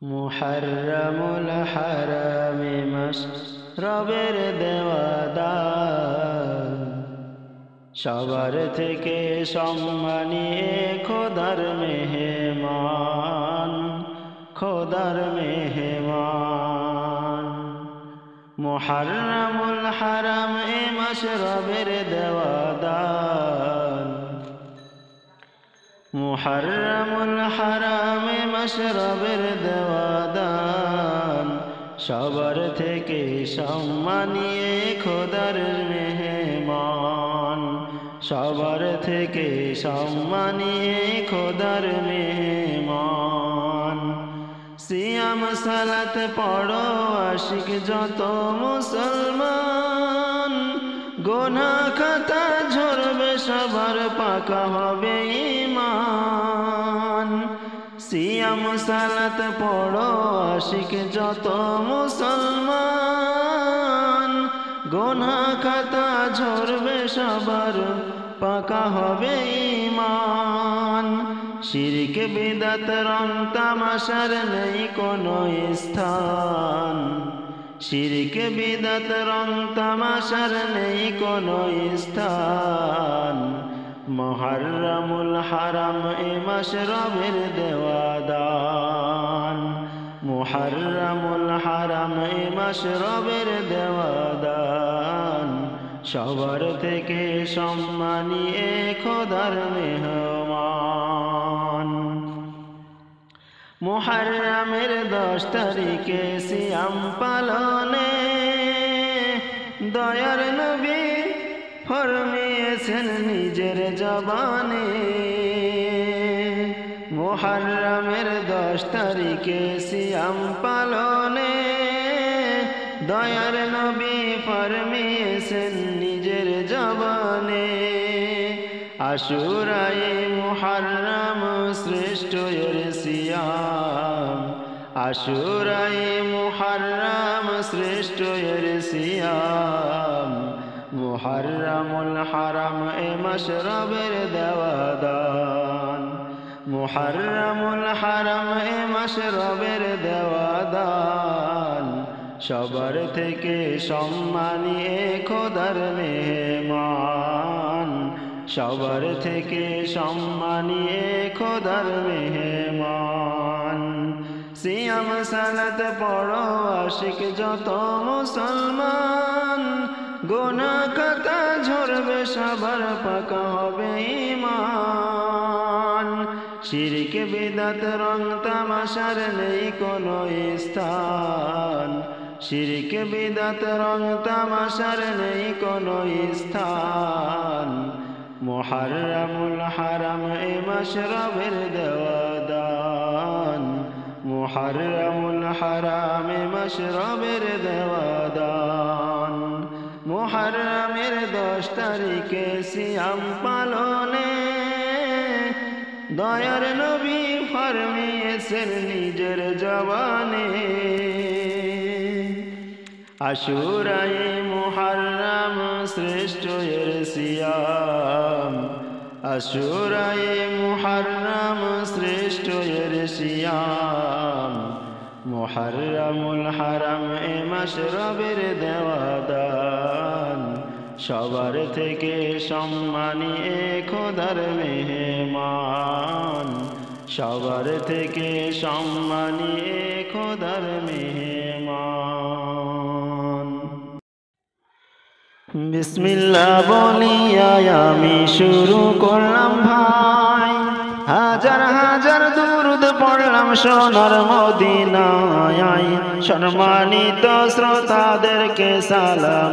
মুহররমুল হারামে মাশরাবের দেওয়াদার, সবার থেকে সম্মানী খোদার মেহমান, খোদার মেহমান। মুহররমুল হারাম মাশরাবের দেওয়াদার, মুহররমুল হারাম মাশরাবের দেওয়াদার, সবার থেকে সম্মানী খোদার মেহমান, সবার থেকে সম্মানী খোদার মেহমান। সিয়াম সালাত পড়ো আশিক যত মুসলমান, গুনাহ খাতা ঝরবে সবার পাকা হবে ঈমান। সিয়াম সালাত পড়ো আশিক যত মুসলমান, গুনাহ খাতা ঝরবে সবার পাকা হবে ঈমান। শিরক বিদআত রং তামাশার নেই কোনো স্থান, শিরক বিদআত রং তামাশার নেই কোনো স্থান। মুহররমুল হারাম মাশরাবের দেওয়াদান, মুহররমুল হারাম মাশরাবের দেওয়াদান, সবার থেকে সম্মানী খোদার মেহমান। মুহররমের 10 তারিখে সিয়াম পালনে দয়ার নবী ফরমিয়েছেন নিজের জবানে। মুহররমের 10 তারিখে সিয়াম পালনে দয়ার নবী ফরমিয়েছেন নিজের জবানে। আশুরায়ে মুহররম শ্রেষ্ঠ এর সিয়াম, আশুরায়ে মুহররম শ্রেষ্ঠ এর সিয়াম। মুহররমুল হারাম মাশরাবের দেওয়াদান, মুহররমুল হারাম মাশরাবের দেওয়াদান, সবার থেকে সম্মানী খোদার মেহমান, সবার থেকে সম্মানী খোদার মেহমান। সিয়াম সালাত পড়ো আশিক যত মুসলমান, গুনাহ খাতা ঝরবে সবার পাকা হবে ঈমান। শিরক বিদআত রং তামাশার নেই কোনো স্থান, শিরক বিদআত রং তামাশার নেই কোনো স্থান। মুহররমুল হারাম মাশরাবের দেওয়াদান, মুহররমুল হারাম মাশরাবের দেওয়াদান। মুহররমের 10 তারিখে সিয়াম পালনে দয়ার নবী ফরমিয়েছেন নিজের জবানে। আশুরায়ে মুহররম শ্রেষ্ঠ এর সিয়াম, আশুরায়ে মুহররম শ্রেষ্ঠ এর সিয়াম। মুহররমুল হারাম মাশরাবের দেওয়াদান, সবার থেকে সম্মানী খোদার মেহমান, সবার থেকে সম্মানী খোদার মেহমান। বিসমিল্লাহ বলিয়া আমি শুরু করলাম ভাই, হাজার হাজার দুরূদ পড়লাম সোনার মদিনায়। সম্মানিত শ্রোতাদেরকে সালাম